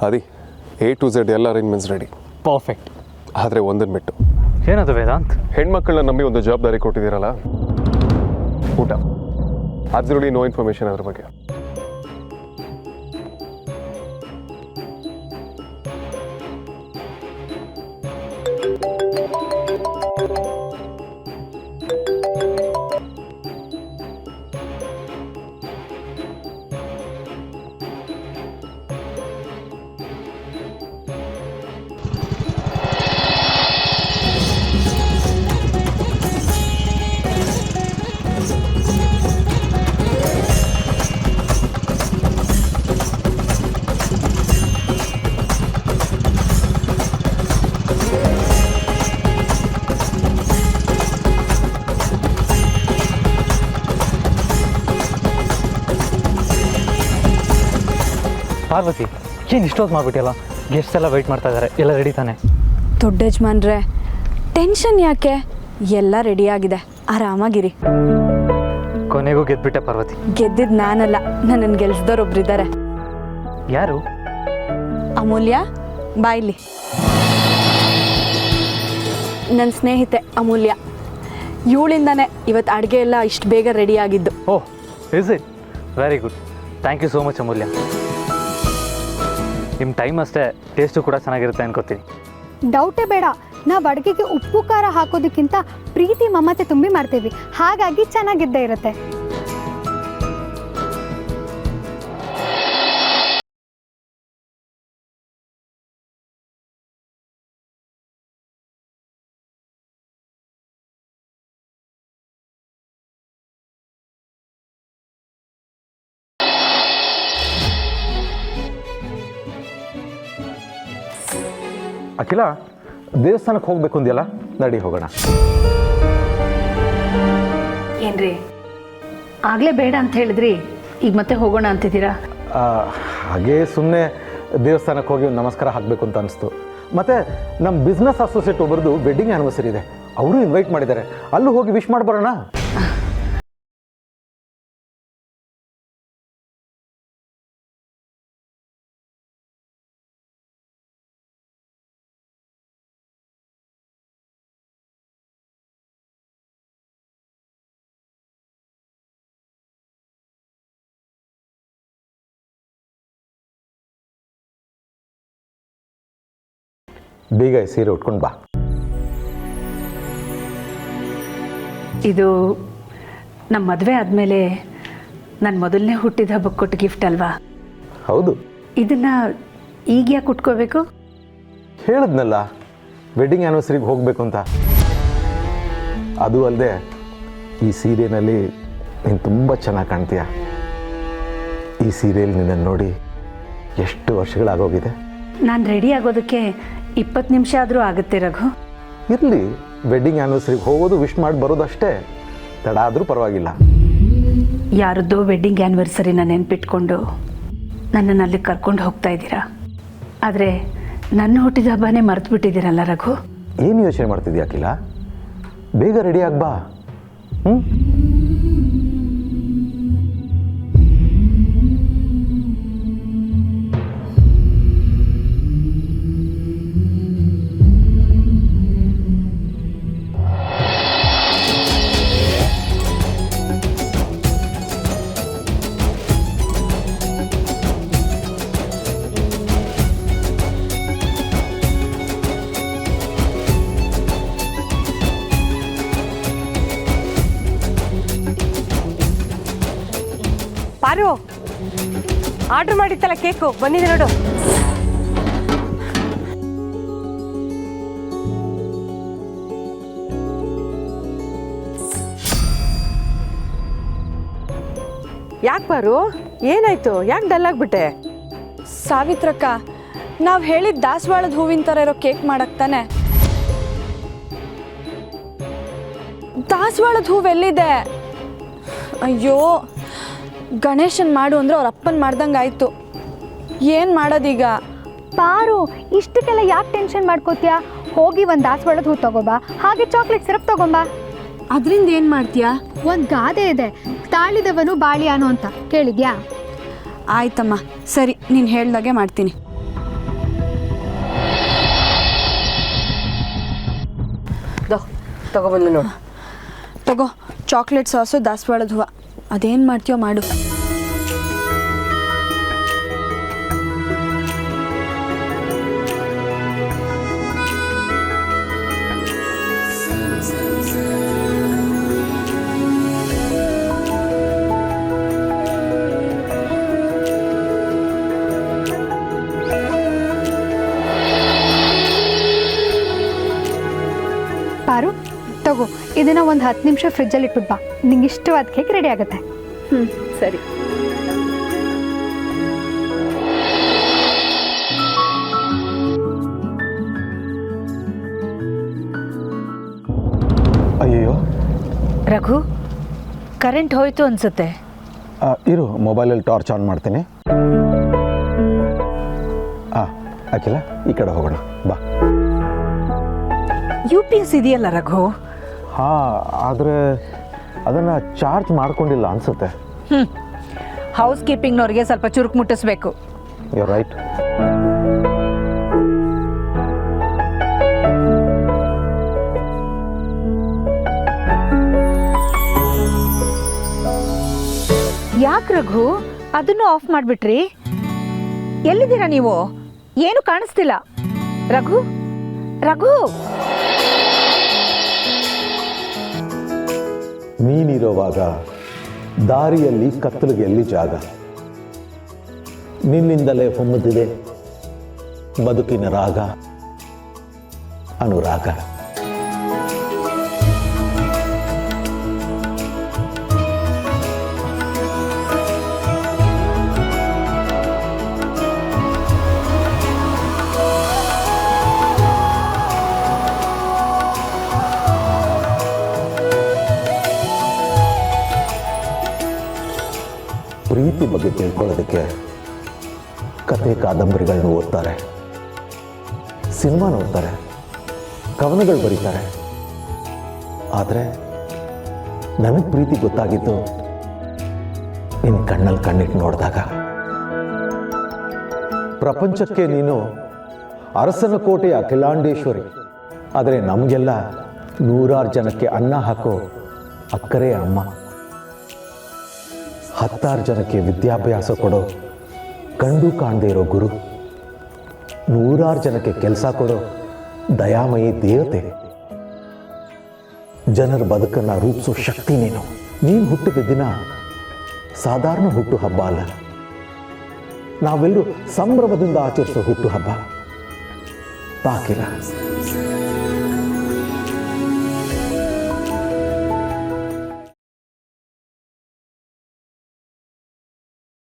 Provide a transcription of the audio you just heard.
ಅದಿ A to Z ಎಲ್ಲ arrangements ready. Perfect. ಆದರೆ ಒಂದನ್ನು ಬಿಟ್ಟು. ಏನದು ವೇದಾಂತ್? ಹೆಣ್ಮಕ್ಳನ್ನ ನಂಬಿ ಒಂದು ಜವಾಬ್ದಾರಿ ಕೊಟ್ಟಿದ್ದೀರಲ್ಲ, ಊಟ. ಅಬ್ಸಲ್ಯೂಟ್ಲಿ ನೋ ಇನ್ಫಾರ್ಮೇಷನ್ ಅದ್ರ ಬಗ್ಗೆ. ಪಾರ್ವತಿ, ಏನು ಇಷ್ಟೊತ್ತು ಮಾಡಿಬಿಟ್ಟಿಲ್ಲ? ಗೆಸ್ಟ್ ಎಲ್ಲ ವೆಯ್ಟ್ ಮಾಡ್ತಾ ಇದ್ದಾರೆ. ಎಲ್ಲ ರೆಡಿ ತಾನೆ? ದೊಡ್ಡ ಯಜಮಾನ್ರೆ, ಟೆನ್ಷನ್ ಯಾಕೆ? ಎಲ್ಲ ರೆಡಿಯಾಗಿದೆ, ಆರಾಮಾಗಿರಿ. ಕೊನೆಗೂ ಗೆದ್ಬಿಟ್ಟೆ ಪಾರ್ವತಿ. ಗೆದ್ದಿದ್ದು ನಾನಲ್ಲ, ನನ್ನನ್ನು ಗೆಲ್ಸಿದವ್ರೊಬ್ರಿದ್ದಾರೆ. ಯಾರು? ಅಮೂಲ್ಯ, ಬಾಯ್ಲಿ. ನನ್ನ ಸ್ನೇಹಿತೆ ಅಮೂಲ್ಯ. ಇವಳಿಂದಾನೆ ಇವತ್ತು ಅಡುಗೆ ಎಲ್ಲ ಇಷ್ಟು ಬೇಗ ರೆಡಿಯಾಗಿದ್ದು. Oh, is it? Very good. Thank you so much Amulya. ನಿಮ್ಮ ಟೈಮ್ ಅಷ್ಟೇ, ಟೇಸ್ಟು ಕೂಡ ಚೆನ್ನಾಗಿರುತ್ತೆ ಅನ್ಕೋತೀನಿ. ಡೌಟೇ ಬೇಡ. ನಾವು ಅಡುಗೆಗೆ ಉಪ್ಪು ಖಾರ ಹಾಕೋದಕ್ಕಿಂತ ಪ್ರೀತಿ ಮಮತೆ ತುಂಬಿ ಮಾಡ್ತೀವಿ, ಹಾಗಾಗಿ ಚೆನ್ನಾಗಿದ್ದೇ ಇರುತ್ತೆ. ಅಖಿಲ, ದೇವಸ್ಥಾನಕ್ಕೆ ಹೋಗ್ಬೇಕು ಅಂದ್ಯಲ್ಲ, ನಡಿ ಹೋಗೋಣ. ಏನ್ರಿ ಆಗಲೇ ಬೇಡ ಅಂತ ಹೇಳಿದ್ರಿ, ಈಗ ಮತ್ತೆ ಹೋಗೋಣ ಅಂತಿದ್ದೀರಾ? ಹಾಗೇ ಸುಮ್ಮನೆ ದೇವಸ್ಥಾನಕ್ಕೆ ಹೋಗಿ ಒಂದು ನಮಸ್ಕಾರ ಹಾಕಬೇಕು ಅಂತ ಅನಿಸ್ತು. ಮತ್ತು ನಮ್ಮ ಬಿಸ್ನೆಸ್ ಅಸೋಸಿಯೇಟ್ ಒಬ್ಬರದು ವೆಡ್ಡಿಂಗ್ ಆ್ಯನಿವರ್ಸರಿ ಇದೆ, ಅವರು ಇನ್ವೈಟ್ ಮಾಡಿದ್ದಾರೆ. ಅಲ್ಲೂ ಹೋಗಿ ವಿಶ್ ಮಾಡಿ ಬರೋಣ. ಬೇಗ ಸೀರೆ ಉಟ್ಕೊಂಡು ಬಾ. ಇದು ನಮ್ಮ ಮದುವೆ ಆದಮೇಲೆ ನನ್ನ ಮೊದಲನೇ ಹುಟ್ಟಿದ ಹಬ್ಬಕ್ಕೆ ಕೊಟ್ಟು ಗಿಫ್ಟ್ ಅಲ್ವಾ? ಹೌದು. ಇದನ್ನು ಈಗ ಯಾಕೆ ಉಟ್ಕೋಬೇಕು? ಹೇಳಿದ್ನಲ್ಲ, ವೆಡ್ಡಿಂಗ್ ಆ್ಯನಿವರ್ಸರಿಗೆ ಹೋಗಬೇಕು ಅಂತ. ಅದು ಅಲ್ಲದೆ ಈ ಸೀರೆಯಲ್ಲಿ ನೀನು ತುಂಬ ಚೆನ್ನಾಗಿ ಕಾಣ್ತೀಯ. ಈ ಸೀರೆಯಲ್ಲಿ ನಿನ್ನನ್ನು ನೋಡಿ ಎಷ್ಟು ವರ್ಷಗಳಾಗೋಗಿದೆ. ನಾನು ರೆಡಿ ಆಗೋದಕ್ಕೆ 20 ನಿಮಿಷ ಆದರೂ ಆಗುತ್ತೆ ರಘು. ಇರಲಿ, ವೆಡ್ಡಿಂಗ್ ಆ್ಯನಿವರ್ಸರಿಗೆ ಹೋಗೋದು ವಿಶ್ ಮಾಡಿ ಬರೋದಷ್ಟೇ, ತಡ ಆದರೂ ಪರವಾಗಿಲ್ಲ. ಯಾರದ್ದೋ ವೆಡ್ಡಿಂಗ್ ಆ್ಯನಿವರ್ಸರಿನ ನೆನ್ಪಿಟ್ಕೊಂಡು ನನ್ನನ್ನು ಅಲ್ಲಿ ಕರ್ಕೊಂಡು ಹೋಗ್ತಾ ಇದ್ದೀರಾ. ಆದರೆ ನನ್ನ ಹುಟ್ಟಿದ ಹಬ್ಬನೇ ಮರೆತು ಬಿಟ್ಟಿದ್ದೀರಲ್ಲ ರಘು. ಏನು ಯೋಚನೆ ಮಾಡ್ತಿದ್ಯಾ ಅಖಿಲ? ಬೇಗ ರೆಡಿ ಆಗ್ಬಾ. ಪಾರು, ಆರ್ಡ್ರ್ ಮಾಡಿತ್ತಲ್ಲ ಕೇಕು ಬಂದಿದೆ ನೋಡು. ಯಾಕೆ ಪಾರು, ಏನಾಯ್ತು? ಯಾಕೆ ಡಲ್ ಆಗ್ಬಿಟ್ಟೆ? ಸಾವಿತ್ರಕ್ಕ, ನಾವು ಹೇಳಿದ ದಾಸವಾಳದ ಹೂವಿನ ಥರ ಇರೋ ಕೇಕ್ ಮಾಡಕ್ ತಾನೆ. ದಾಸವಾಳದ ಹೂವೆಲ್ಲಿದೆ? ಅಯ್ಯೋ, ಗಣೇಶನ್ ಮಾಡು ಅಂದ್ರೆ ಅವ್ರ ಅಪ್ಪನ ಮಾಡ್ದಂಗೆ ಆಯಿತು. ಏನು ಮಾಡೋದೀಗ? ಪಾರು, ಇಷ್ಟಕ್ಕೆಲ್ಲ ಯಾಕೆ ಟೆನ್ಷನ್ ಮಾಡ್ಕೋತೀಯಾ? ಹೋಗಿ ಒಂದು ದಾಸವಾಳದ ಹೂ ತಗೋಬಾ, ಹಾಗೆ ಚಾಕ್ಲೇಟ್ ಸಿರಪ್ ತಗೊಂಬಾ. ಅದರಿಂದ ಏನು ಮಾಡ್ತೀಯಾ? ಒಂದು ಗಾದೆ ಇದೆ, ತಾಳಿದವನು ಬಾಳಿಯಾನು ಅಂತ, ಕೇಳಿದ್ಯಾ? ಆಯ್ತಮ್ಮ, ಸರಿ, ನೀನು ಹೇಳ್ದಾಗೆ ಮಾಡ್ತೀನಿ. ತಗೊಬಂದು ನೋಡು. ತಗೋ ಚಾಕ್ಲೇಟ್ ಸಾಸು ದಾಸವಾಳದ ಹೂವು ಅದೇನು ಮಾಡ್ತೀಯೋ ಮಾಡು. ಪಾರು ತಗೋ, ಇದನ್ನು ಒಂದು 10 ನಿಮಿಷ ಫ್ರಿಜ್ಜಲ್ಲಿ ಇಟ್ಬಿಟ್ಟು ಬಾ, ನಿಂಗೆ ಇಷ್ಟವಾದ ಕೇಕ್ ರೆಡಿ ಆಗುತ್ತೆ. ಸರಿ. ಅಯ್ಯಯ್ಯೋ, ರಘು, ಕರೆಂಟ್ ಹೋಯ್ತು ಅನ್ಸುತ್ತೆ. ಇರು, ಮೊಬೈಲಲ್ಲಿ ಟಾರ್ಚ್ ಆನ್ ಮಾಡ್ತೀನಿ. ಅಖಿಲ, ಈ ಕಡೆ ಹೋಗೋಣ ಬಾ. UPS ಇದೆಯಲ್ಲ ರಘು. ಹಾಂ, ಆದರೆ ಅದನ್ನು ಚಾರ್ಜ್ ಮಾಡ್ಕೊಂಡಿಲ್ಲ ಅನಿಸುತ್ತೆ. ಹೌಸ್ ಕೀಪಿಂಗ್ನವ್ರಿಗೆ ಸ್ವಲ್ಪ ಚುರುಕು ಮುಟ್ಟಿಸ್ಬೇಕು. You right. ಯಾಕೆ ರಘು ಅದನ್ನು ಆಫ್ ಮಾಡಿಬಿಟ್ರಿ? ಎಲ್ಲಿದ್ದೀರಾ ನೀವು? ಏನು ಕಾಣಿಸ್ತಿಲ್ಲ. ರಘು, ರಘು, ನೀನಿರುವಾಗ ದಾರಿಯಲ್ಲಿ ಕತ್ತಲಿಗೆ ಎಲ್ಲಿ ಜಾಗ? ನಿನ್ನಿಂದಲೇ ಹೊಮ್ಮದಿದೆ ಬದುಕಿನ ರಾಗ ಅನುರಾಗ. ಪ್ರೀತಿ ಬಗ್ಗೆ ತಿಳ್ಕೊಳ್ಳೋದಕ್ಕೆ ಕತೆ ಕಾದಂಬರಿಗಳನ್ನ ಓದ್ತಾರೆ, ಸಿನಿಮಾ ನೋಡ್ತಾರೆ, ಕವನಗಳು ಬರೀತಾರೆ. ಆದರೆ ನನಗೆ ಪ್ರೀತಿ ಗೊತ್ತಾಗಿದ್ದು ನಿನ್ನ ಕಣ್ಣಲ್ಲಿ ಕಣ್ಣಿಟ್ಟು ನೋಡಿದಾಗ. ಪ್ರಪಂಚಕ್ಕೆ ನೀನು ಅರಸನ ಕೋಟೆಯ ಅಖಿಲಾಂಡೇಶ್ವರಿ, ಆದರೆ ನಮಗೆಲ್ಲ 100 ಜನಕ್ಕೆ ಅನ್ನ ಹಾಕೋ ಅಕ್ಕರೆ ಅಮ್ಮ. 10 ಜನಕ್ಕೆ ವಿದ್ಯಾಭ್ಯಾಸ ಕೊಡೋ ಕಂಡು ಕಾಣದೇ ಇರೋ ಗುರು. 100 ಜನಕ್ಕೆ ಕೆಲಸ ಕೊಡೋ ದಯಾಮಯಿ ದೇವತೆ. ಜನರ ಬದುಕನ್ನು ರೂಪಿಸೋ ಶಕ್ತಿ ನೀನು. ನೀನು ಹುಟ್ಟಿದ ದಿನ ಸಾಧಾರಣ ಹುಟ್ಟು ಹಬ್ಬ ಅಲ್ಲ, ನಾವೆಲ್ಲರೂ ಸಂಭ್ರಮದಿಂದ ಆಚರಿಸೋ ಹುಟ್ಟು ಹಬ್ಬ. ಬಾಕಿಲ್ಲ.